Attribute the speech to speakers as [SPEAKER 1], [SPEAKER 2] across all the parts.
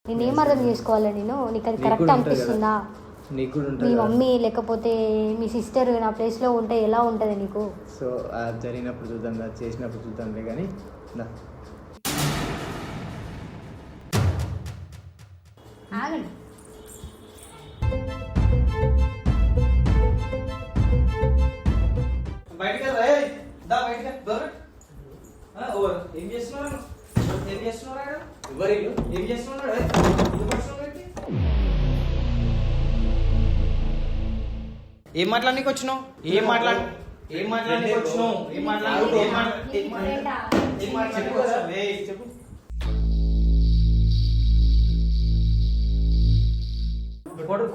[SPEAKER 1] నేనేం అర్థం చేసుకోవాలి? నీకు అది కరెక్ట్ అనిపిస్తుందా? మీ మమ్మీ లేకపోతే మీ సిస్టర్ నా ప్లేస్లో ఉంటే ఎలా ఉంటుంది నీకు?
[SPEAKER 2] సో జరిగినప్పుడు చూద్దాం, చేసినప్పుడు చూద్దాంలే. కానీ
[SPEAKER 1] ఆగండి.
[SPEAKER 3] ఏం చేస్తున్నారు? ఏం మాట్లాడడానికి వచ్చినావు? చెప్పు.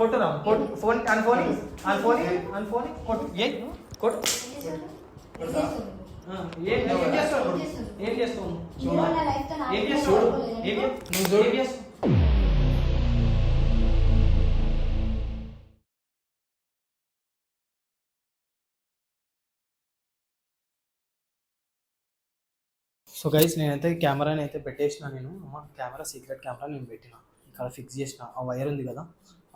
[SPEAKER 3] కొట్టురా ఫోన్ కొట్టు. ఏం చేస్తావు? సో గైస్, నేనైతే కెమెరాని అయితే పెట్టేసిన. కెమెరా సీక్రెట్ కెమెరా నేను పెట్టిన, ఇక్కడ ఫిక్స్ చేసిన. ఆ వైర్ ఉంది కదా,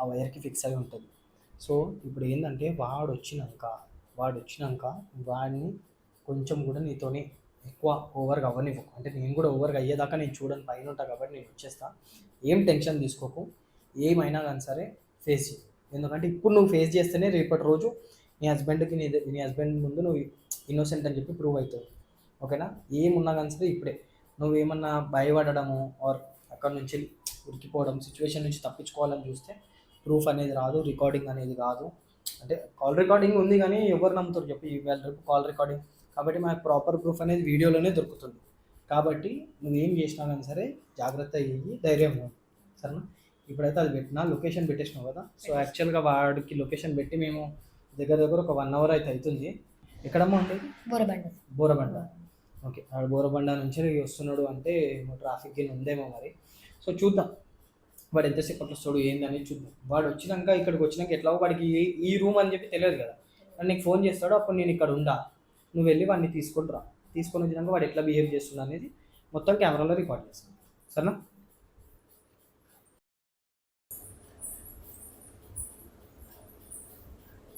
[SPEAKER 3] ఆ వైర్కి ఫిక్స్ అయి ఉంటుంది. సో ఇప్పుడు ఏంటంటే వాడు వచ్చినాక వాడిని కొంచెం కూడా నీతోనే ఎక్కువ ఓవర్గా అవ్వనివ్వు. అంటే నేను కూడా ఓవర్గా అయ్యేదాకా నేను చూడని పైన ఉంటా కాబట్టి నేను వచ్చేస్తా. ఏం టెన్షన్ తీసుకోకు, ఏమైనా కానీ సరే ఫేస్ చేయి. ఎందుకంటే ఇప్పుడు నువ్వు ఫేస్ చేస్తేనే రేపటి రోజు నీ హస్బెండ్ ముందు నువ్వు ఇన్నోసెంట్ అని చెప్పి ప్రూవ్ అవుతావు. ఓకేనా? ఏమున్నా కానీ సరే ఇప్పుడే నువ్వేమన్నా భయపడడము ఆర్ అక్కడ నుంచి ఉరికిపోవడం, సిచ్యువేషన్ నుంచి తప్పించుకోవాలని చూస్తే ప్రూఫ్ అనేది రాదు, రికార్డింగ్ అనేది కాదు. అంటే కాల్ రికార్డింగ్ ఉంది కానీ ఎవరు నమ్ముతారు చెప్పి? ఇవాళ రేపు కాల్ రికార్డింగ్ కాబట్టి మనకు ప్రాపర్ ప్రూఫ్ అనేది వీడియోలోనే దొరుకుతుంది. కాబట్టి నువ్వేం చేసినా కానీ సరే జాగ్రత్త అయ్యి ధైర్యం, సరేనా? ఇప్పుడైతే అది పెట్టినా, లొకేషన్ పెట్టేసినావు కదా. సో యాక్చువల్గా వాడికి లొకేషన్ పెట్టి మేము దగ్గర ఒక 1 అవర్ అయితే అవుతుంది. ఎక్కడమ్మా ఉండేది? బోరబండ. ఓకే, వాడు బోరబండ నుంచి వస్తున్నాడు అంటే ట్రాఫిక్ ఉందేమో మరి. సో చూద్దాం వాడు ఎంతసేపు అట్లా వస్తాడు ఏందని చూద్దాం. వాడు వచ్చినాక ఇక్కడికి వచ్చినాక ఎట్లా వాడికి ఈ రూమ్ అని చెప్పి తెలియదు కదా. వాడు నీకు ఫోన్ చేస్తాడు, అప్పుడు నేను ఇక్కడ ఉండా, నువ్వు వెళ్ళి వాడిని తీసుకొని వచ్చినాక వాడు ఎట్లా బిహేవ్ చేస్తున్నా అనేది మొత్తం కెమెరాలో రికార్డ్ చేస్తాను, సరేనా?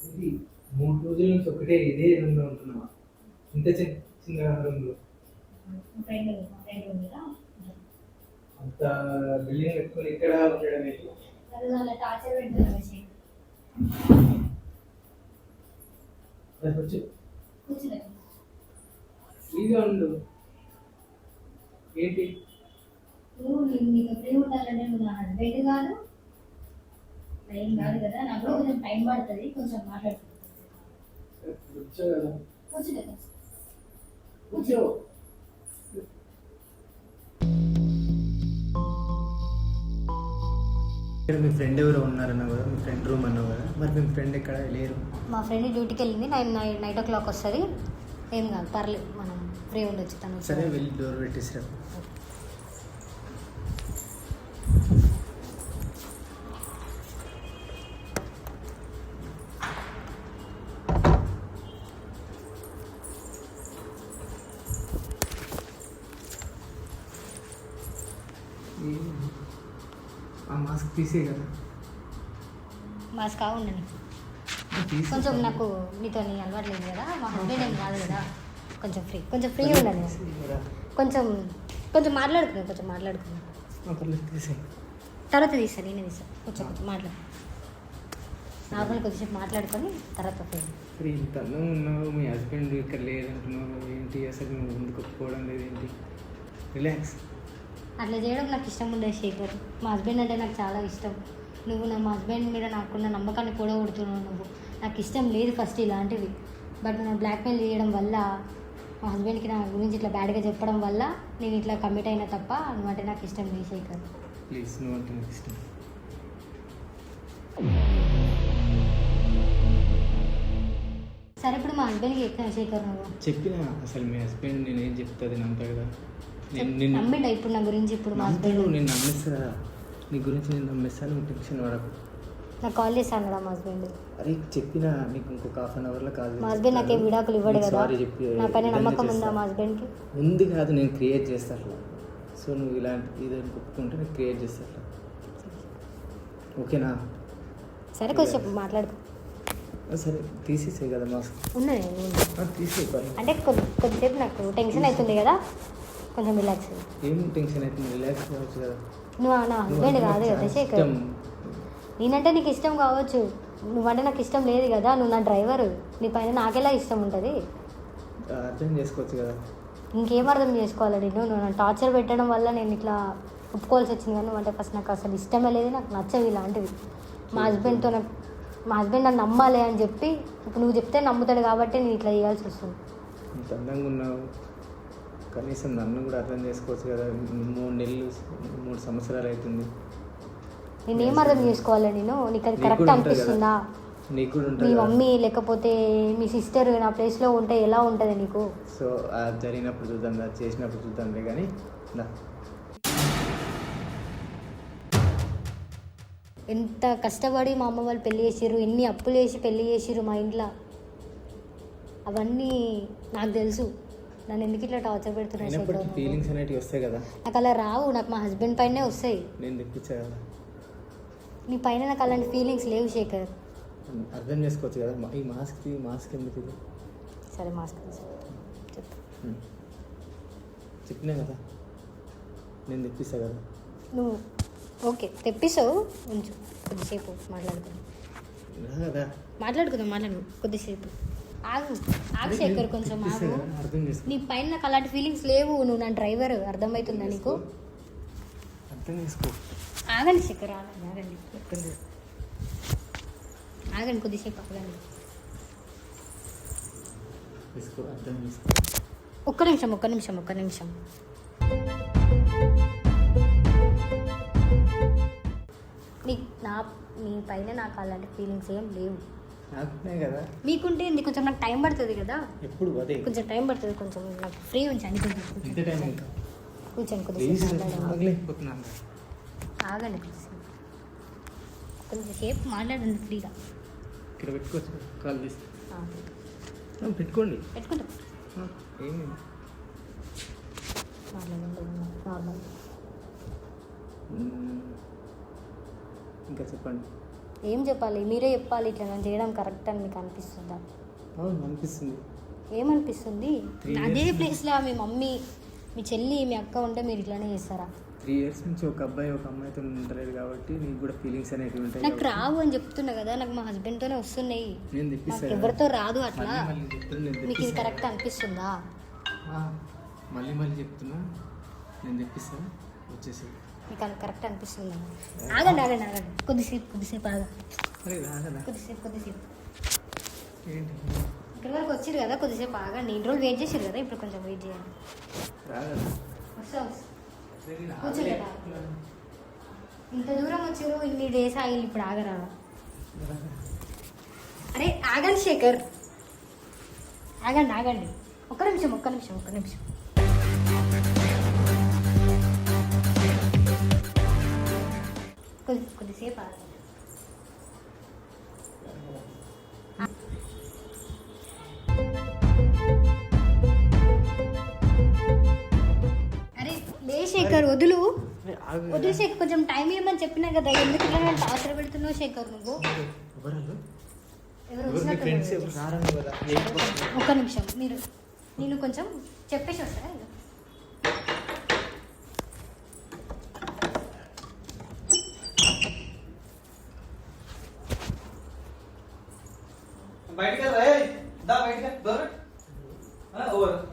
[SPEAKER 3] ఇది 3 రోజుల నుంచి ఒకటే ఇదే రూమ్లో ఉంటున్నావా? ఇంత చిన్న రూమ్లో అంత బిల్డింగ్ పెట్టుకుని ఇక్కడ ఉండడం ఏంటి? ఫ్రీగా ఉండు. ఏంటి
[SPEAKER 1] ఫ్రీ ఉండాలంటే నువ్వు నా హస్బెండ్ కాదు, టైం కాదు కదా. నాకు కూడా కొంచెం టైం పడుతుంది, కొంచెం మాట్లాడుతుంది.
[SPEAKER 2] కూర్చో. మీ ఫ్రెండ్ ఎవరు ఉన్నారన్నావు కదా, మీ ఫ్రెండ్ రూమ్ అన్నావు కదా, మరి మీ ఫ్రెండ్ ఎక్కడ లేరు?
[SPEAKER 1] మా ఫ్రెండ్ డ్యూటీకి వెళ్ళింది, 9 o'clock వస్తుంది. ఏం కాదు, పర్లేదు, మనం ఫ్రీ ఉండొచ్చు. తను
[SPEAKER 2] సరే వెళ్ళి డోర్ పెట్టేసారు. ఆ మాస్క్ తీసే కదా.
[SPEAKER 1] మాస్క్ ఉండండి, కొంచెం నాకు నీతో అలవాటు లేదు కదా. మా హస్బెండ్ ఏం కాదు కదా, కొంచెం ఫ్రీ ఉండండి. కొంచెం మాట్లాడుకున్నాను. తర్వాత తీస్తాను, నేనే తీస్తాను. కొంచెం మాట్లాడు, నార్మల్ కొద్దిసేపు మాట్లాడుకొని తర్వాత
[SPEAKER 2] ఫ్రీ. తను ఉన్నావు, మీ హస్బెండ్ ఇక్కడ లేదంటున్నావు, ఏంటి అసలు నువ్వు ముందుకు ఒప్పుకోవడం లేదు ఏంటి? రిలాక్స్.
[SPEAKER 1] అట్లా చేయడం నాకు ఇష్టం ఉండదు శేఖర్. మా హస్బెండ్ అంటే నాకు చాలా ఇష్టం. నువ్వు మా హస్బెండ్ మీద నాకున్న నమ్మకాన్ని కూడా కొడుతున్నావు. నాకు ఇష్టం లేదు ఫస్ట్ ఇలాంటివి, బట్ నేను బ్లాక్మెయిల్ చేయడం వల్ల, మా హస్బెండ్కి నా గురించి ఇట్లా బ్యాడ్గా చెప్పడం వల్ల నేను ఇట్లా కమిట్ అయినా తప్ప నువ్వంటే నాకు ఇష్టం లేదు శేఖర్.
[SPEAKER 2] ప్లీజ్, నువ్వంటే నాకు ఇష్టం.
[SPEAKER 1] సరే, ఇప్పుడు మా హస్బెండ్కి చెప్తాను శేఖర్. నువ్వు
[SPEAKER 2] చెప్పినా అసలు మీ హస్బెండ్ నేను ఏం చెప్తుంది నమ్ముతా కదా.
[SPEAKER 1] నమ్మిండా ఇప్పుడు నా గురించి? ఇప్పుడు మా హస్బెండ్
[SPEAKER 2] నేను నమ్మేస్తా, నీ గురించి నేను నమ్మేస్తాను, నువ్వు టెన్షన్ పడకు.
[SPEAKER 1] నాకు కాల్ చేస్తాను కదా మా హస్బెండ్.
[SPEAKER 2] అరే చెప్పినా నీకు ఇంకొక 1/2 అవర్లో కాదు.
[SPEAKER 1] మా హస్బెండ్ నాకేం విడాకులు ఇవ్వడు కదా.
[SPEAKER 2] చెప్పి
[SPEAKER 1] నా పైన నమ్మకం ఉందా మా హస్బెండ్కి?
[SPEAKER 2] ఉంది కాదు, నేను క్రియేట్ చేస్తా అట్లా. సో నువ్వు ఇలాంటి ఇది ఒప్పుకుంటే నేను క్రియేట్ చేస్తా అట్లా. ఓకేనా?
[SPEAKER 1] సరే కొంచెం మాట్లాడుకో.
[SPEAKER 2] సరే తీసేసే కదా మాస్క్.
[SPEAKER 1] ఉన్నది
[SPEAKER 2] తీసే
[SPEAKER 1] అంటే కొద్దిసేపు నాకు టెన్షన్ అవుతుంది కదా, కొంచెం రిలాక్స్.
[SPEAKER 2] ఏం టెన్షన్ అవుతుంది? రిలాక్స్ కావచ్చు కదా.
[SPEAKER 1] నువ్వు నా హస్బెండ్ కాదు కదా శేఖర్. నేనంటే నీకు ఇష్టం కావచ్చు, నువ్వంటే నాకు ఇష్టం లేదు కదా. నువ్వు నా డ్రైవర్, నీ పైన నాకెలా ఇష్టం ఉంటుంది?
[SPEAKER 2] అర్థం చేసుకోవచ్చు కదా.
[SPEAKER 1] ఇంకేం అర్థం చేసుకోవాలి నేను? నువ్వు నన్ను టార్చర్ పెట్టడం వల్ల నేను ఇట్లా ఒప్పుకోవాల్సి వచ్చింది. కానీ నువ్వు అంటే ఫస్ట్ నాకు అసలు ఇష్టమే లేదు, నాకు నచ్చవు ఇలాంటివి. మా హస్బెండ్తో మా హస్బెండ్ నన్ను నమ్మాలి అని చెప్పి ఇప్పుడు నువ్వు చెప్తే నమ్ముతాడు కాబట్టి నేను ఇట్లా చేయాల్సి వస్తుంది.
[SPEAKER 2] ఇంత అందంగా ఉన్నావు, కనీసం నన్ను కూడా అర్థం చేసుకోవచ్చు కదా. 3 నెలలు 3 సంవత్సరాలు అవుతుంది.
[SPEAKER 1] నేనేం అర్థం చేసుకోవాలి నేను? నీకు అది కరెక్ట్ అనిపిస్తుందా?
[SPEAKER 2] నీకు కూడా
[SPEAKER 1] మీ
[SPEAKER 2] ఉంటుంది.
[SPEAKER 1] మమ్మీ లేకపోతే మీ సిస్టర్ నా ప్లేస్లో ఉంటే ఎలా ఉంటుంది నీకు?
[SPEAKER 2] సో అది జరిగినప్పుడు చూద్దాం, అది చేసినప్పుడు చూద్దాంలే. కానీ
[SPEAKER 1] ఎంత కష్టపడి మా అమ్మ వాళ్ళు పెళ్లి చేసిర్రు, ఎన్ని అప్పులు వేసి పెళ్లి చేసిర్రు మా ఇంట్లో. అవన్నీ నాకు తెలుసు. నన్ను ఎందుకు ఇట్లా టార్చర్ పెడుతున్నాయి?
[SPEAKER 2] ఫీలింగ్స్ అనేటివి వస్తాయి కదా.
[SPEAKER 1] నాకు అలా రావు, నాకు మా హస్బెండ్ పైనే వస్తాయి.
[SPEAKER 2] నేను తెప్పించా కదా.
[SPEAKER 1] నీ పైన నాకు అలాంటి ఫీలింగ్స్ లేవు శేఖర్.
[SPEAKER 2] అర్థం చేసుకోవచ్చు కదా. ఈ మాస్క్ ఎందుకు ఇది?
[SPEAKER 1] సరే మాస్క్ చెప్పు.
[SPEAKER 2] చెప్పినా కదా, నేను తెప్పిస్తా కదా.
[SPEAKER 1] నువ్వు ఓకే తెప్పిస్తావు, ఉంచు కొద్దిసేపు మాట్లాడుకుందాం కొద్దిసేపు ఆగు శేఖర్, కొంచెం ఆగు. నీ పైన నాకు అలాంటి ఫీలింగ్స్ లేవు, నువ్వు నా డ్రైవర్, అర్థమవుతుందా నీకు?
[SPEAKER 2] అర్థం చేసుకో.
[SPEAKER 1] ఆగండి శేఖర్, ఆగండి కొద్దిసేపు ఆగండి. ఒక్క నిమిషం. నీ పైన నాకు అలాంటి ఫీలింగ్స్ ఏం లేవు.
[SPEAKER 2] కదా
[SPEAKER 1] మీకుంటే కొంచెం నాకు టైం పడుతుంది కదా.
[SPEAKER 2] ఎప్పుడు
[SPEAKER 1] కొంచెం టైం పడుతుంది, కొంచెం నాకు ఫ్రీ ఉంచండి. కూర్చోండి కొద్దిసేపు ఆగండి, కొంచెంసేపు మాట్లాడండి ఫ్రీగా.
[SPEAKER 2] ఇక్కడ పెట్టుకోవచ్చు, కాల్ తీసి పెట్టుకుంటాం. ఏమి
[SPEAKER 1] నార్మల్.
[SPEAKER 2] ఇంకా చెప్పండి.
[SPEAKER 1] ఏం చెప్పాలి? మీరే చెప్పాలి. ఇట్లా నేను చేయడం కరెక్ట్ అని మీకు అనిపిస్తుందా?
[SPEAKER 2] అవును అనిపిస్తుంది.
[SPEAKER 1] ఏమనిపిస్తుంది? అదే ప్లేస్లో మీ మమ్మీ, మీ చెల్లి, మీ అక్క ఉంటే మీరు ఇట్లానే చేస్తారా?
[SPEAKER 2] 3 years నుంచి ఒక అబ్బాయి ఒక అమ్మాయితో ఉండలేదు కాబట్టి నీకు కూడా ఫీలింగ్స్ అనేవి ఉంటాయి.
[SPEAKER 1] నాకు రావు అని చెప్తున్నా కదా, నాకు మా హస్బెండ్తోనే వస్తున్నాయి.
[SPEAKER 2] నేను తెప్పిస్తాను.
[SPEAKER 1] ఎవరితో రాదు అట్లా. మీకు ఇది కరెక్ట్ అనిపిస్తుందా?
[SPEAKER 2] మళ్ళీ చెప్తున్నా, నేను తెప్పిస్తాను, వచ్చేసి.
[SPEAKER 1] మీకు అది కరెక్ట్ అనిపిస్తుందా? ఆగండి కొద్దిసేపు ఆగా. కొద్దిసేపు
[SPEAKER 2] ఏంటి
[SPEAKER 1] ఇక్కడ వరకు వచ్చారు కదా, కొద్దిసేపు ఆగండి. 2 రోజులు వెయిట్ చేశారు కదా, ఇప్పుడు కొంచెం వెయిట్ చేయండి. వస్తా కూర్చోండి. ఇంత దూరం వచ్చారు, ఇన్ని డేస్ ఆగి ఇప్పుడు ఆగరా? అరే ఆగండి శేఖర్, ఆగండి. ఒక్క నిమిషం. కొద్దిసేపు ఆగండి. అరే లే శేఖర్, వదులు శేఖర్, కొంచెం టైం ఇవ్వమని చెప్పినా కదా. ఎందుకు ఇట్లా నేను టార్చర్ పెడుతున్నావు శేఖర్? నువ్వు ఎవరు ఒక్క నిమిషం, నేను కొంచెం చెప్పేసి వస్తారా?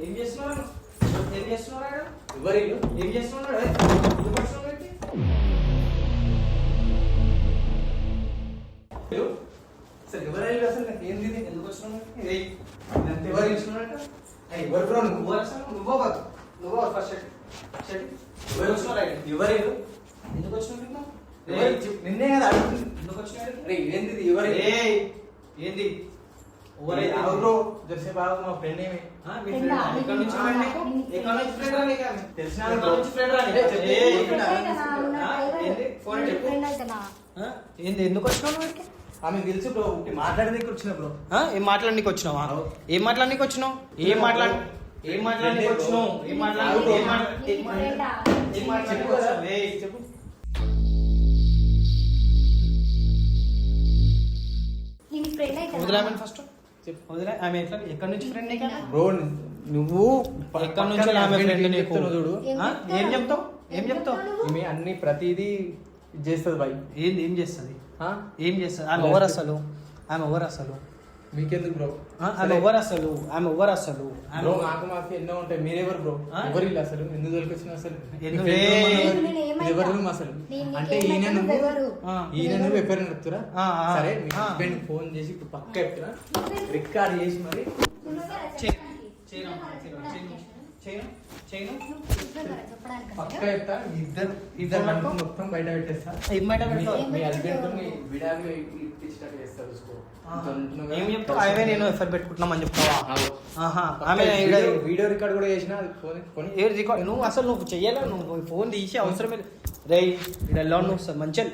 [SPEAKER 3] ఏం చేస్తున్నాడు? ఎవరు అసలు నాకు ఏంది? ఎందుకు వచ్చినావు? ఎవరు ఇచ్చినట్టు? ఎవరు బ్రో? నువ్వు ఫస్ట్ ఎవరు వచ్చినారా? ఎవరు ఎందుకు వచ్చినావు? నిన్నే కదా అడుగుతుంది. ఎందుకు వచ్చినాడు? ఏంది? ఎవరు ఏంది? ఎవరు జర్సే బాబు మా ఫ్రెండ్ ఏమి ఎక్కడ నుంచి ఏంది? ఎందుకు వచ్చినావు? ఆమె తెలుసు బ్రో, మాట్లాడడానికి వచ్చినా బ్రో. ఏం మాట్లాడడానికి వచ్చినావా? ఏం మాట్లాడడానికి వచ్చినావు? చెప్పు. వదిలే ఆమె ఫస్ట్ చెప్పు వదిలే ఆమె ఎట్లా ఎక్కడి నుంచి ఫ్రెండ్ నీకు
[SPEAKER 2] బ్రో నువ్వు
[SPEAKER 3] ఎక్కడి నుంచి ఆమె ఫ్రెండ్ నీకు
[SPEAKER 2] చూడు
[SPEAKER 3] ఏం చెప్తావు ఏం చెప్తావు
[SPEAKER 2] ఈమె అన్ని ప్రతిదీ ఇది చేస్తుంది బాయ్
[SPEAKER 3] ఏం చేస్తుంది ఏం చేస్తుంది ఆమె ఎవరు అసలు ఆమె ఎవరు అసలు
[SPEAKER 2] మీకెందుకు బ్రో
[SPEAKER 3] ఆమె ఎవరు అసలు ఆమె ఎవరు అసలు
[SPEAKER 2] బ్రో నాకు మాకు ఎన్నో ఉంటాయి మీరెవరు బ్రో ఎవరు ఇల్లు అసలు ఎందుకు దొరికొచ్చిన అసలు ఎవరు రూమ్ అసలు అంటే ఈయన నువ్వు ఎప్పుడు నడుపుతురా సరే మీ హస్బెండ్ ఫోన్ చేసి ఇప్పుడు పక్క చెప్తున్నా రికార్డ్ చేసి మరి పక్క చెప్తా ఇద్దరు మొత్తం బయట పెట్టేస్తా మీ హస్బెండ్ విడాలు ఇప్పించినట్టు చేస్తారు చూసుకో
[SPEAKER 3] ఏం చెప్తావు ఆమె నేను ఎఫర్ పెట్టుకుంటున్నామని చెప్తావా ఆమె
[SPEAKER 2] వీడియో రికార్డ్ కూడా చేసిన ఫోన్
[SPEAKER 3] ఏడు రికార్డ్ నువ్వు అసలు నువ్వు చెయ్యాలి నువ్వు ఫోన్ తీసి అవసరమే రే ఇక్కడ ఎలా నువ్వు మంచిగా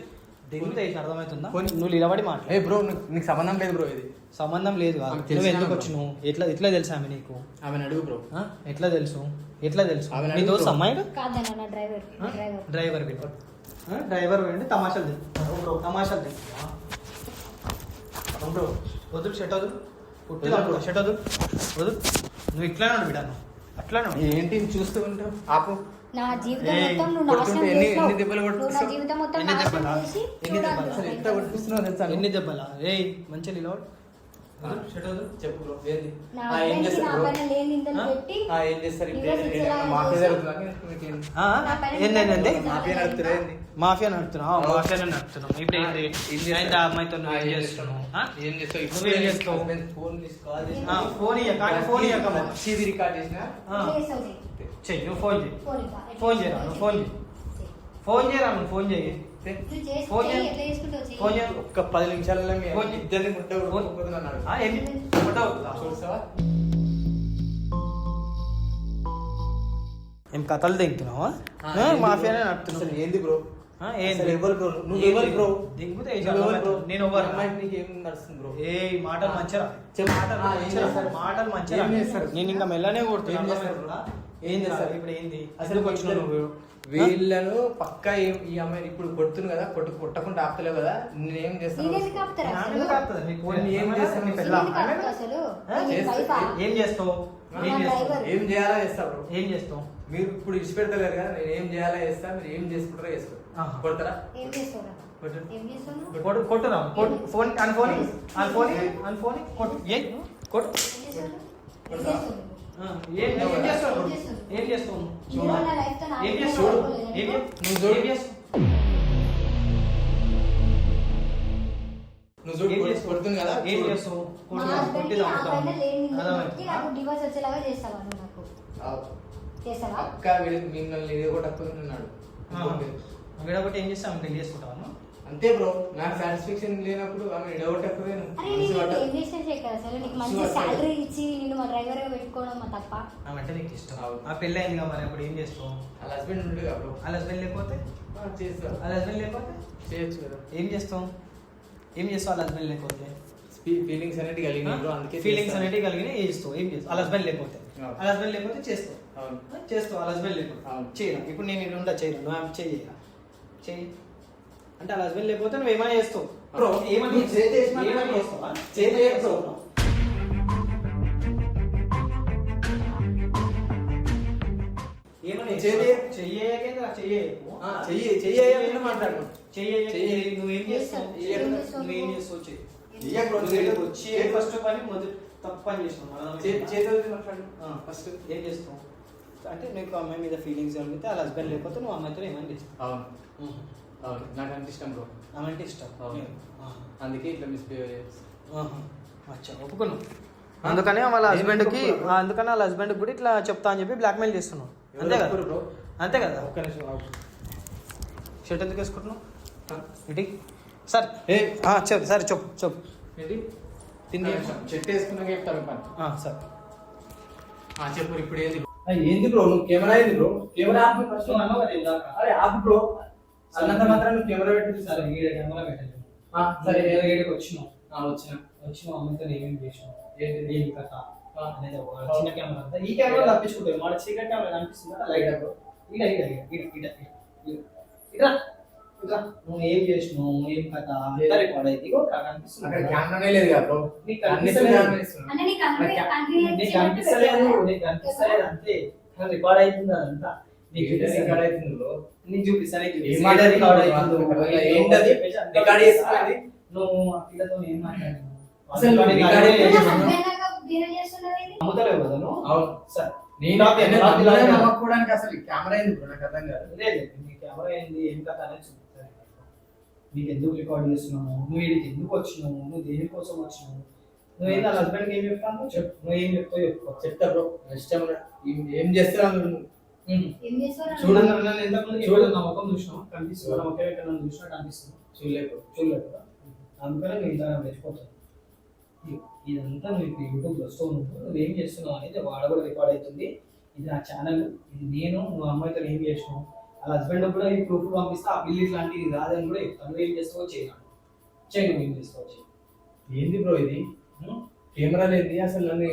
[SPEAKER 3] దిగుతా అర్థమవుతుందా నువ్వు నిలబడి మాట్లాడు
[SPEAKER 2] బ్రో నీకు సంబంధం లేదు బ్రో ఇది
[SPEAKER 3] సంబంధం లేదు కాదు నువ్వు ఎందుకు వచ్చినావు ఎట్లా తెలుసు ఆమె నీకు
[SPEAKER 2] ఆమెను అడుగు బ్రో
[SPEAKER 3] ఎట్లా తెలుసు నీ దోస్తు అమ్మాయిడు డ్రైవర్ డ్రైవర్ వెళ్ళి తమాషాలు బ్రో వదులు షెట్ వదులు షెట్ వదులు నువ్వు ఇట్లానే ఉండు బిడ్డ అట్లానే
[SPEAKER 2] ఏంటి చూస్తూ ఉంటావు ఆపు
[SPEAKER 1] నా జీవితం మొత్తం నువ్వు నాశనం చేసావు. నా జీవితం మొత్తం నాశనం చేసి
[SPEAKER 3] ఎన్ని దెబ్బలా రే మంచిగా నిలబడు
[SPEAKER 2] చెప్పు బ్రో ఏంది
[SPEAKER 1] నా
[SPEAKER 2] ఏం
[SPEAKER 1] హస్బెండ్కి
[SPEAKER 2] చేస్తారు
[SPEAKER 1] నా
[SPEAKER 2] బ్రో
[SPEAKER 1] పైన లేని నిందలు పెట్టి
[SPEAKER 2] ఏం చేస్తారు
[SPEAKER 1] divorce ఇచ్చేలా
[SPEAKER 2] మాఫియా
[SPEAKER 1] చేశావు.
[SPEAKER 2] జరుగుతుందా
[SPEAKER 3] ఏంటంటే
[SPEAKER 2] మాఫియా నడుపుతారా ఏంది
[SPEAKER 3] మాఫియా నడుపుతున్నావు మాఫియానే నడుపుతున్నావు ఇప్పుడు ఏంటి ఆ అమ్మాయితో నువ్వు ఏం చేస్తున్నావు
[SPEAKER 2] ఏం చేస్తావు
[SPEAKER 3] నువ్వేం చేస్తావు?
[SPEAKER 2] ఫోన్ తీసి కాల్
[SPEAKER 3] ఫోన్ ఇయ్యక
[SPEAKER 2] చేసి రికార్డ్ చేసినా
[SPEAKER 1] చేసావు చెయ్యి.
[SPEAKER 3] చెయ్యి నువ్వు ఫోన్ చేయి
[SPEAKER 1] ఫోన్ ఇవ్వ.
[SPEAKER 3] ఫోన్ చేయరా నువ్వు ఫోన్ చేయి ఫోన్ చేయరా నువ్వు ఫోన్ చేయి
[SPEAKER 1] నువ్వు చేసి
[SPEAKER 3] ఫోన్
[SPEAKER 1] చెయ్యి,
[SPEAKER 3] చేయి.
[SPEAKER 1] ఎట్లా చేసుకుంటావు చెయ్యి.
[SPEAKER 3] ఫోన్ చేయి
[SPEAKER 2] ఒక్క 10 నిమిషాలలో మీ
[SPEAKER 3] ఫోన్
[SPEAKER 2] ఇద్దరిని ముట్ట కొట్టుకుపోతున్నాడు
[SPEAKER 3] ఏంటి
[SPEAKER 2] చూస్తావా
[SPEAKER 3] ఏం కథలు దిగుతున్నావా మాఫియానే నడుపుతున్నావు
[SPEAKER 2] అసలు ఏంది బ్రో
[SPEAKER 3] ఏంది
[SPEAKER 2] అసలు ఎవరు బ్రో నువ్వు ఎవరు బ్రో
[SPEAKER 3] దిగుతే
[SPEAKER 2] నేను ఎవరు అమ్మాయికి నీకు ఏం నడుస్తుంది బ్రో
[SPEAKER 3] ఏ మాటలు మంచిరా
[SPEAKER 2] చెప్పు.
[SPEAKER 3] మాటలు
[SPEAKER 2] ఏం
[SPEAKER 3] మంచిరా
[SPEAKER 2] చేస్తారు?
[SPEAKER 3] మాటలు మంచిరా
[SPEAKER 2] ఏం చేస్తారు?
[SPEAKER 3] నేను ఇంకా మెల్లనే కొడుతున్నా
[SPEAKER 2] ఏం చేస్తారు?
[SPEAKER 3] ఏం చేస్తారు
[SPEAKER 2] చేస్తారు?
[SPEAKER 3] ఇప్పుడు ఏంది
[SPEAKER 2] అసలు
[SPEAKER 3] అసలు వచ్చినావు నువ్వు
[SPEAKER 2] వీళ్ళను పక్కా ఈ అమ్మాయి ఇప్పుడు కొడుతుంది కదా కొట్టకుండా ఆపుతలేవు కదా నేనేం చేస్తాను
[SPEAKER 1] నేనెందుకు ఆపుతారా అసలు?
[SPEAKER 3] ఎందుకు ఆపుతుంది? నీ కోడి
[SPEAKER 2] నేను ఏం చేస్తాను నీ
[SPEAKER 3] పెళ్ళాం?
[SPEAKER 1] నేనెందుకు ఆపుతా అసలు? నేను
[SPEAKER 2] చేస్తా.
[SPEAKER 1] వైఫా?
[SPEAKER 3] ఏం చేస్తావు ఏం
[SPEAKER 1] నా
[SPEAKER 3] చేస్తావు
[SPEAKER 1] డ్రైవర్.
[SPEAKER 2] ఏం చేయాలా చేస్తా బ్రో
[SPEAKER 3] ఏం చేస్తావు
[SPEAKER 2] మీరు ఇప్పుడు ఇచ్చిపెడతలేరు కదా నేను ఏం చేయాలా చేస్తా మీరు ఏం చేసుకుంటారో చేసుకో
[SPEAKER 3] ఆహా.
[SPEAKER 2] కొడతారా
[SPEAKER 1] ఏం చేస్తావురా?
[SPEAKER 2] కొట్టు.
[SPEAKER 1] ఏం చేస్తున్నావు?
[SPEAKER 3] కొట్టురా ఫోన్ అని ఫోన్ కొట్టు ఏ కొట్టు
[SPEAKER 1] ఏం చేస్తున్నావు? ఏం చేస్తున్నావు?
[SPEAKER 3] ఏం చేస్తావు ఏం చేస్తావు
[SPEAKER 1] ఈ రోజు నా లైఫ్తో నా
[SPEAKER 3] ఏం
[SPEAKER 1] లైఫ్తో
[SPEAKER 3] చేస్తావు
[SPEAKER 1] ఆడుకోలేదా
[SPEAKER 3] ఏం
[SPEAKER 1] నేను?
[SPEAKER 3] చేస్తావు
[SPEAKER 2] నువ్వు చూడు.
[SPEAKER 3] ఏం చేస్తావు
[SPEAKER 2] నువ్వు చూడు
[SPEAKER 3] ఏం చేస్తావు?
[SPEAKER 2] కొడుతుంది కదా
[SPEAKER 3] ఏం
[SPEAKER 2] చూడు.
[SPEAKER 3] చేస్తావు
[SPEAKER 1] మా హస్బెండ్కి నా పైన లేని నిందలు పెట్టి నాకు డివోర్స్ వచ్చేలాగా చేస్తావా నువ్వు నాకు? చేస్తావా?
[SPEAKER 2] అక్క వీళ్ళు మిమ్మల్ని ఎదగొట్టకున్నాడు
[SPEAKER 3] విడగొట్టి ఏం చేస్తావు పెళ్లి చేసుకుంటావా
[SPEAKER 2] అంతే బ్రో నాకు సాటిస్ఫాక్షన్ లేనప్పుడు ఆమె ఎడగొట్టకపోతే
[SPEAKER 1] అరే నేను నీకు ఏం చేసిన శేఖర్ అసలు నీకు మంచి శాలరీ ఇచ్చి నిన్ను మా డ్రైవర్ గా పెట్టుకోవడం మా తప్ప.
[SPEAKER 3] అంటే నీకు ఇష్టం
[SPEAKER 2] అవును.
[SPEAKER 3] ఆ పెళ్ళి అయింది కదా మరి అప్పుడు ఏం చేస్తావు
[SPEAKER 2] వాళ్ళ హస్బెండ్ ఉండు కదా బ్రో
[SPEAKER 3] వాళ్ళ హస్బెండ్ లేకపోతే
[SPEAKER 2] చేస్తా
[SPEAKER 3] వాళ్ళ హస్బెండ్ లేకపోతే
[SPEAKER 2] చేయొచ్చు కదా
[SPEAKER 3] ఏం చేస్తావు వాళ్ళ హస్బెండ్ లేకపోతే
[SPEAKER 2] ఫీలింగ్స్ అనేది కలిగినాయి బ్రో అందుకే
[SPEAKER 3] ఫీలింగ్స్
[SPEAKER 2] చేస్తా.
[SPEAKER 3] అనేవి కలిగిన చేస్తావు ఏం చేస్తావు వాళ్ళ హస్బెండ్ లేకపోతే
[SPEAKER 2] అవును.
[SPEAKER 3] వాళ్ళ హస్బెండ్ లేకపోతే చేస్తావు
[SPEAKER 2] అవును.
[SPEAKER 3] చేస్తావు వాళ్ళ హస్బెండ్ లేకపోతే
[SPEAKER 2] అవును.
[SPEAKER 3] చేయను ఇప్పుడు నేను ఇది ఉండా చేయను నువ్వు ఆమె చెయ్యరా చెయ్యి అంటే వాళ్ళ హస్బెండ్ లేకపోతే నువ్వు ఏమైనా చేస్తావు
[SPEAKER 2] బ్రో,
[SPEAKER 3] ఏమని
[SPEAKER 2] నువ్వు చేయి చేసినా
[SPEAKER 3] ఏమైనా
[SPEAKER 2] బ్రో.
[SPEAKER 3] చేస్తావా
[SPEAKER 2] చేయి చేయి బ్రో.
[SPEAKER 3] ఏమని
[SPEAKER 2] చెయ్యి. చెయ్యి మాట్లాడు చెయ్యి.
[SPEAKER 3] నువ్వేం చేస్తావు
[SPEAKER 1] ఏం చేస్తావు?
[SPEAKER 3] నువ్వేం చేస్తావు చెయ్యి
[SPEAKER 2] చెయ్యి బ్రో.
[SPEAKER 3] నువ్వు వచ్చి ఫస్ట్ పని మొదటి తప్పు పని చేసినావు
[SPEAKER 2] చేతి మాట్లాడు
[SPEAKER 3] ఫస్ట్ ఏం చేస్తావు అంటే నీకు అమ్మాయి మీద ఫీలింగ్స్ కలిగితే వాళ్ళ హస్బెండ్ లేకపోతే నువ్వు అమ్మాయితో ఏమైనా చేస్తావు
[SPEAKER 2] అవును అవును నాకు అంటే ఇష్టం బ్రో
[SPEAKER 3] ఆమె అంటే ఇష్టం
[SPEAKER 2] అవును. అందుకే ఇట్లా మిస్బిహేవ్ చేస్తా
[SPEAKER 3] అచ్చా ఒప్పుకున్నావు అందుకనే వాళ్ళ హస్బెండ్కి అందుకని వాళ్ళ హస్బెండ్కి కూడా ఇట్లా చెప్తా అని చెప్పి బ్లాక్మెయిల్ చేస్తున్నావు అంతే కదా
[SPEAKER 2] ఎవరు బ్రో
[SPEAKER 3] అంతే కదా
[SPEAKER 2] ఒక్క నిమిషం ఆగు.
[SPEAKER 3] షర్ట్ ఎందుకు వేసుకుంటున్నావు ఇటీ సార్
[SPEAKER 2] ఏ
[SPEAKER 3] చెప్పు సార్ చెప్పు
[SPEAKER 2] ఏంటి
[SPEAKER 3] తిండి
[SPEAKER 2] చెట్టు వేసుకున్నాక చెప్తాను పని
[SPEAKER 3] సార్
[SPEAKER 2] చెప్పు ఇప్పుడు ఏంది ఏంది బ్రో నువ్వు కెమెరా ఏంది బ్రో కెమెరా ఆపు ఫస్ట్ అరే ఆపు బ్రో అన్నంత మాత్రం నువ్వు కెమెరా పెట్టి
[SPEAKER 3] సరే కెమెరా పెట్టండి
[SPEAKER 2] సరే
[SPEAKER 3] ఏడికి వచ్చినావు
[SPEAKER 2] వచ్చిన
[SPEAKER 3] అమ్మాయితో ఏమేమి చేసినావు
[SPEAKER 2] ఏంటి
[SPEAKER 3] ఏం కథ అనేది ఒక చిన్న కెమెరా అంతా ఈ కెమెరా తప్పించుకుంటావు మన చీకటి కెమెరా కనిపిస్తుందా లైట్ ఇట ఇంకా నువ్వు ఏం చేసినావు ఏం కథ అంతా రికార్డ్ అయితే ఇగో ఇక్కడ కనిపిస్తుంది
[SPEAKER 2] అక్కడ
[SPEAKER 3] కదా.
[SPEAKER 2] కెమెరానే లేదు కదా బ్రో.
[SPEAKER 3] నీకు
[SPEAKER 2] అన్ని
[SPEAKER 3] కనిపిస్తలేదు.
[SPEAKER 2] కెమెరానే ఇస్తున్నా.
[SPEAKER 1] అంటే నీకు
[SPEAKER 3] నీకు కనిపిస్తలేదు అంతే రికార్డ్ అవుతుంది అదంతా నీకు చూపిస్తాను.
[SPEAKER 2] రికార్డ్ అవుతుంది బ్రో.
[SPEAKER 3] నీకు చూపిస్తాను
[SPEAKER 2] ఏం మాట్లాడి
[SPEAKER 3] రికార్డ్
[SPEAKER 2] రికార్డ్
[SPEAKER 3] అవుతుంది
[SPEAKER 2] ఏంటది? రికార్డ్ చేస్తున్నది?
[SPEAKER 3] నువ్వు ఆ పిల్లతో ఏం మాట్లాడినావు
[SPEAKER 2] అసలు
[SPEAKER 3] రికార్డ్
[SPEAKER 2] రికార్డ్
[SPEAKER 3] అమ్ముతలేవు కదా నువ్వు
[SPEAKER 2] అవును.
[SPEAKER 3] సరే
[SPEAKER 2] నేను నమ్మకపోవడానికి అసలు కెమెరా ఎందుకు బ్రో? నాకు అర్థం కాదు.
[SPEAKER 3] లేదు నీ కెమెరా ఏంది ఏం కథ అనేది చూపిస్తాను నీకు ఎందుకు రికార్డ్ చేస్తున్నావు నువ్వు వీడికి ఎందుకు వచ్చినావు నువ్వు దేనికోసం వచ్చినావు నువ్వేం నా హస్బెండ్కి ఏం చెప్తాను చెప్పు నువ్వు ఏం చెప్తావు చెప్పుకో
[SPEAKER 2] చెప్తా బ్రో. ఇష్టం ఏం చేస్తావు నువ్వు?
[SPEAKER 3] చూడండి నన్ను ఎంతమంది చూడండి నా ముఖం చూసినావు కనిపిస్తుంది నా ముఖం ఇక్కడ నన్ను చూసినట్టు అనిపిస్తుంది
[SPEAKER 2] చూడలేదు.
[SPEAKER 3] చూడలేదు కదా అందుకనే నువ్వు ఇంత మర్చిపోతావు ఇదంతా నువ్వు ఇప్పుడు యూట్యూబ్లో వస్తావు నువ్వేం చేస్తున్నావు అనేది వాడ కూడా రికార్డ్ అవుతుంది ఇది నా ఛానల్ ఇది నేను నువ్వు అమ్మాయితో ఏం చేసినావు వాళ్ళ హస్బెండ్ కూడా ఈ ప్రూఫ్ పంపిస్తే ఆ బిల్లు ఇట్లాంటివి రాదని కూడా చెప్తాను నువ్వు ఏం చేస్తావో చేయను నువ్వు ఏం చేస్తావో చేయి
[SPEAKER 2] ఏంది బ్రో ఇది? కెమెరా లేదు అసలు. నన్ను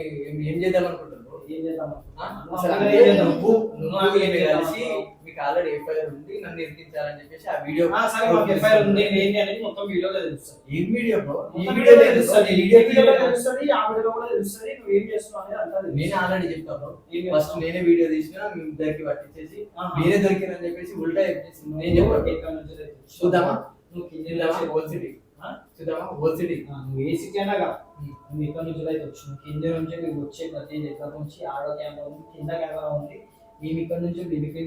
[SPEAKER 2] ఏం చేద్దాం అనుకుంటారు బ్రో?
[SPEAKER 3] ఏం చేద్దాం
[SPEAKER 2] అసలు
[SPEAKER 3] అసలు
[SPEAKER 2] అంటే
[SPEAKER 3] ఏం చేద్దాం?
[SPEAKER 2] నువ్వు ఏమి కలిసి మీకు ఆల్రెడీ ఎఫ్ఐఆర్ ఉంది నన్ను ఇరికించాలని చెప్పేసి ఆ వీడియో
[SPEAKER 3] సరే మాకు ఎఫ్ఐఆర్ ఉంది ఏంటి అనేది మొత్తం వీడియోలో తెలుస్తుంది
[SPEAKER 2] ఏం వీడియో బ్రో? ఈ
[SPEAKER 3] మొత్తం
[SPEAKER 2] వీడియో
[SPEAKER 3] వీడియోలో తెలుస్తుంది ఈ వీడియోలో
[SPEAKER 2] తెలుస్తుంది.
[SPEAKER 3] తెలుస్తుంది ఆ వీడియోలో కూడా తెలుస్తుంది నువ్వు ఏం చేస్తున్నావు అనేది అంతా తెలుస్తుంది.
[SPEAKER 2] నేను ఆల్రెడీ చెప్తా బ్రో.
[SPEAKER 3] ఏం
[SPEAKER 2] ఫస్ట్
[SPEAKER 3] చేస్తావు?
[SPEAKER 2] నేనే వీడియో తీసినా మీ ఇద్దరికి పట్టించేసి
[SPEAKER 3] ఆహా.
[SPEAKER 2] మీరే దొరికిరని చెప్పేసి ఉల్టా చెప్పేసి నేను
[SPEAKER 3] నువ్వు
[SPEAKER 2] చెప్పాను.
[SPEAKER 3] ఎక్కడ నుంచి తెలుస్తుంది?
[SPEAKER 2] చూద్దామా?
[SPEAKER 3] నువ్వు కింద
[SPEAKER 2] చూద్దామా?
[SPEAKER 3] నుంచి
[SPEAKER 2] హోల్ సిటీ చూద్దామా? హోల్ సిటీ
[SPEAKER 3] నువ్వు ఏ సిటీ అనగా నువ్వు ఇక్కడ నుంచి అయితే వచ్చినావు కింద నుంచి మీకు వచ్చే ప్రతి దగ్గర నుంచి ఆడో కెమెరా ఉంది కింద కెమెరా ఉంది మేము ఇక్కడ నుంచి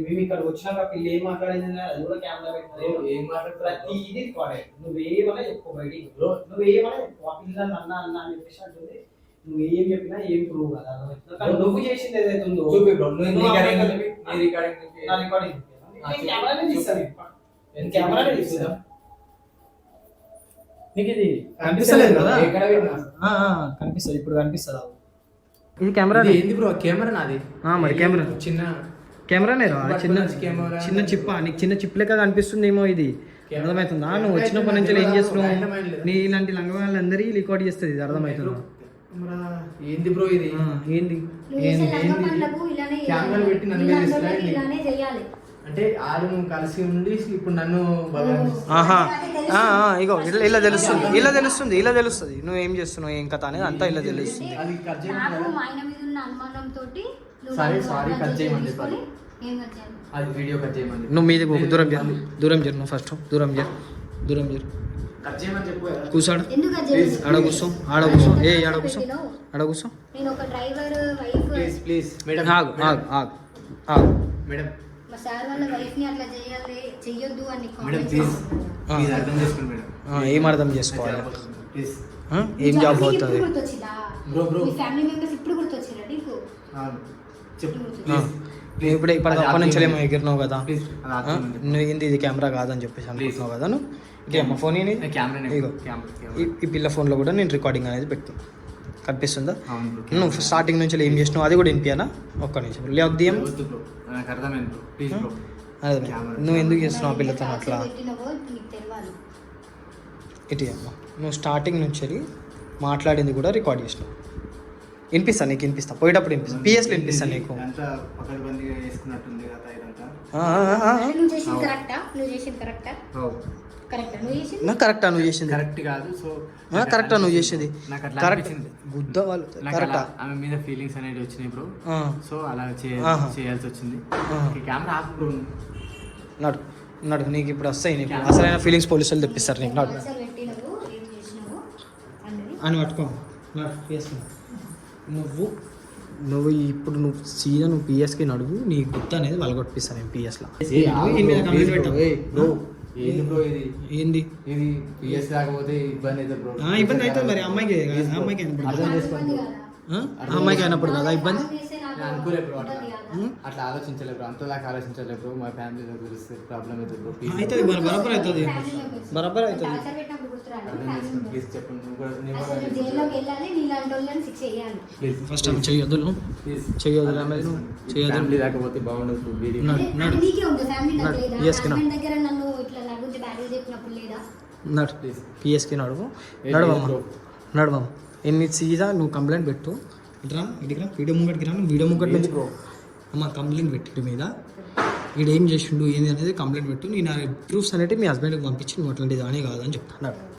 [SPEAKER 3] మేము ఇక్కడ వచ్చినాక పిల్లి ఏం మాట్లాడింది అది కూడా కెమెరా పెట్టినది
[SPEAKER 2] ఏం మాట్లాడుతున్నా
[SPEAKER 3] ప్రతి ఇది రికార్డ్ అయ్యింది నువ్వేమన్నా చెప్పుకో బయటికి నువ్వేమన్నా చెప్పుకో ఆ పిల్ల అన్న అన్న అని చెప్పేసి అంటుంది నువ్వు ఏం చెప్పినా ఏం ప్రూవ్ కదా కానీ నువ్వు చేసింది ఏదైతే ఉందో
[SPEAKER 2] చూపి బ్రో. నువ్వు
[SPEAKER 3] నువ్వు
[SPEAKER 2] రికార్డింగ్
[SPEAKER 3] అమ్మాయి
[SPEAKER 2] చెప్పి నీ రికార్డింగ్ చెప్పి
[SPEAKER 3] నా రికార్డింగ్ కెమెరానే తీస్తాను నేను కెమెరానే తీస్తాను నీకు ఇది కనిపిస్తలేదు కదా
[SPEAKER 2] ఎక్కడ పెట్టినా?
[SPEAKER 3] కనిపిస్తుంది ఇప్పుడు కనిపిస్తుందా ఇది కెమెరా
[SPEAKER 2] ఇది ఏంది బ్రో? కెమెరా నాది.
[SPEAKER 3] మరి కెమెరా
[SPEAKER 2] చిన్న
[SPEAKER 3] కెమెరానే రా చిన్న
[SPEAKER 2] కెమెరా.
[SPEAKER 3] చిన్న చిప్ప నీకు చిన్న చిప్ లెక్క కనిపిస్తుందేమో ఇది అర్థమవుతుందా నువ్వు వచ్చినప్పటి నుంచి ఏం చేస్తున్నావు నీ ఇలాంటి లంగ వాళ్ళందరికీ రికార్డ్ చేస్తుంది ఇది అర్థమవుతుందా
[SPEAKER 2] కెమెరా ఏంది బ్రో ఇది?
[SPEAKER 3] ఏంది
[SPEAKER 2] కెమెరా పెట్టి నన్ను మీద తీసుకురా.
[SPEAKER 1] ఇలానే చెయ్యాలి.
[SPEAKER 2] అంటే ఆరు కలిసి ఉండి ఇప్పుడు నన్ను
[SPEAKER 3] ఆహా ఇగో ఇలా తెలుస్తుంది నువ్వు ఏం చేస్తున్నావు ఏం కథ అనేది అంతా ఇలా తెలుస్తుంది
[SPEAKER 2] అది కట్ చేయమని
[SPEAKER 1] నాకు
[SPEAKER 2] కదా?
[SPEAKER 1] మా ఆయన మీద ఉన్న అనుమానంతో
[SPEAKER 2] సారీ కట్ చేయమని చెప్పాలి.
[SPEAKER 1] ఏం కట్ చేయాలి?
[SPEAKER 2] అది వీడియో కట్ చేయమని
[SPEAKER 3] నువ్వు మీదకి పోకు దూరం చేరు నువ్వు ఫస్ట్ దూరం చేరు
[SPEAKER 2] కట్ చేయమని చెప్పు కదా.
[SPEAKER 3] కూర్చోడు
[SPEAKER 1] ఎందుకు కట్ చేయాలి?
[SPEAKER 3] ఆడ కూర్చో ఆడ కూర్చో
[SPEAKER 1] నేను ఒక డ్రైవర్ వైఫ్
[SPEAKER 2] ప్లీజ్ మేడం
[SPEAKER 3] ఆగు
[SPEAKER 2] మేడం
[SPEAKER 1] మా సార్ వాళ్ళ వైఫ్ ని అట్లా చెయ్యొద్దు అని
[SPEAKER 2] మేడం ప్లీజ్ అర్థం చేసుకోండి మేడం.
[SPEAKER 3] ఏం అర్థం చేసుకోవాలి
[SPEAKER 2] ప్లీజ్
[SPEAKER 3] ఏం జాబ్ అవుతుంది
[SPEAKER 1] గుర్తొచ్చిందా?
[SPEAKER 2] బ్రో
[SPEAKER 1] మీ ఫ్యామిలీ మెంబర్స్ ఇప్పుడు గుర్తొచ్చిరా నీకు?
[SPEAKER 2] చెప్పు
[SPEAKER 3] నువ్వు ఇప్పుడు అప్పటి నుంచి ఏమో ఎగిరినావు కదా
[SPEAKER 2] ప్లీజ్
[SPEAKER 3] నువ్వు ఏంది ఇది కెమెరా కాదని చెప్పేసి అనుకుంటున్నావు కదా నువ్వు ఇదే అమ్మ ఫోన్ ఇగో ఈ పిల్ల ఫోన్లో కూడా నేను రికార్డింగ్ అనేది పెడుతున్నా కనిపిస్తుందా నువ్వు స్టార్టింగ్ నుంచి ఏం చేసినావు అది కూడా వినిపించానా ఒక్క నిమిషం లేక్ దియం
[SPEAKER 2] నాకు అర్థమైంది బ్రో. Please bro.
[SPEAKER 3] అదే నువ్వు ఎందుకు చేస్తున్నావు ఆ పిల్లతో అట్లా
[SPEAKER 1] పెట్టినవో నీకు తెలియాలి.
[SPEAKER 3] ఇటు అమ్మ నువ్వు స్టార్టింగ్ నుంచి వెళ్ళి మాట్లాడింది కూడా రికార్డ్ చేసినావు వినిపిస్తా పోయేటప్పుడు పిఎస్లో వినిపిస్తాను నీకు
[SPEAKER 2] అంతా పకడ్బందీగా వేసుకున్నట్టుంది కదా ఇదంతా.
[SPEAKER 1] నువ్వు చేసింది కరెక్టా? నువ్వు చేసింది కరెక్టా? కరెక్టా నువ్వు చేసింది?
[SPEAKER 3] కరెక్టా నువ్వు చేసింది
[SPEAKER 2] కరెక్ట్ కాదు. సో
[SPEAKER 3] కరెక్టా నువ్వు చేసింది
[SPEAKER 2] నాకు అట్లా
[SPEAKER 3] కరెక్ట్
[SPEAKER 2] అనిపించింది.
[SPEAKER 3] గుద్ద వాళ్ళు
[SPEAKER 2] నాకు
[SPEAKER 3] కరెక్టా
[SPEAKER 2] అలా ఆమె మీద ఫీలింగ్స్ అనేవి వచ్చినాయి బ్రో. సో అలా
[SPEAKER 3] ఆహా.
[SPEAKER 2] చేయాల్సి వచ్చింది.
[SPEAKER 3] ఆహా.
[SPEAKER 2] ఈ కెమెరా ఆపు బ్రో.
[SPEAKER 3] నడు నీకు ఇప్పుడు వస్తాయి నీకు అసలైన ఫీలింగ్స్ పోలీసులు తెప్పిస్తారు నీకు నడు
[SPEAKER 1] అసలు పెట్టినవు ఏం చేసినావు అన్నది
[SPEAKER 3] అని పట్టుకో నువ్వు ఇప్పుడు సీదా నువ్వు పిఎస్కి నడువు నీ గుర్తు అనేది వాళ్ళగొట్టిస్తాను నేను పిఎస్లో
[SPEAKER 2] ఏంది బ్రో ఇది?
[SPEAKER 3] ఏంది
[SPEAKER 2] ఇది పిఎస్ రాకపోతే ఇబ్బంది అయితే బ్రో.
[SPEAKER 3] ఇబ్బంది అవుతుంది మరి అమ్మాయికి అమ్మాయికి అయినప్పుడు
[SPEAKER 2] అర్థం
[SPEAKER 3] కదా
[SPEAKER 2] చేసుకోండి బ్రో.
[SPEAKER 3] అమ్మాయికి అయినప్పుడు కదా ఇబ్బంది
[SPEAKER 2] నేను అనుకోలే బ్రో అట్లా ఆలోచించలే బ్రో. అంతదాకా ఆలోచించలే బ్రో. మా ఫ్యామిలీలో తెలిస్తే ప్రాబ్లం అయితే బ్రో.
[SPEAKER 3] అవుతుంది బరాబర్ అవుతుంది బరాబర్ అవుతుంది
[SPEAKER 2] ప్లీజ్ చెప్పండి. నువ్వు కూడా నేను కూడా
[SPEAKER 1] అసలు జైల్లోకి వెళ్ళాలి నీలాంటి వాళ్ళని శిక్ష చేయాలి.
[SPEAKER 2] ప్లీజ్
[SPEAKER 3] ఫస్ట్ టైం చెయ్యొద్దు
[SPEAKER 2] ప్లీజ్
[SPEAKER 3] చెయ్యొద్దు చెయ్యొద్దు
[SPEAKER 2] ఫ్యామిలీ రాకపోతే బాగుండదు బ్రో. వీడి
[SPEAKER 3] నడు.
[SPEAKER 1] అది నీకే ఉంది ఫ్యామిలీ
[SPEAKER 3] నడు.
[SPEAKER 1] దగ్గర
[SPEAKER 3] Yes, కి నడు.
[SPEAKER 1] హస్బెండ్ దగ్గర నన్ను ఇట్లా నా గురించి బ్యాడ్ చెప్పినప్పుడు లేదా?
[SPEAKER 3] నడు
[SPEAKER 2] ప్లీజ్
[SPEAKER 3] పిఎస్కి నడువు
[SPEAKER 2] ఏ
[SPEAKER 3] నడవమ్మ
[SPEAKER 2] బ్రో.
[SPEAKER 3] నడవమ్మ ఎన్ని సీదా నువ్వు కంప్లైంట్ పెట్టు ఇట్రా ఇటురా వీడియో ముంగటికి రా నువ్వు వీడియో ముంగటి నుంచి
[SPEAKER 2] బ్రో
[SPEAKER 3] అమ్మ కంప్లైంట్ పెట్టిడు మీద ఈడు ఏం చేసిండు ఏంది అనేది కంప్లైంట్ పెట్టు, నేను ప్రూఫ్స్ అనేవి మీ హస్బెండ్కి పంపించి నువ్వు అట్లాంటిది అని కాదని చెప్తున్నాడు.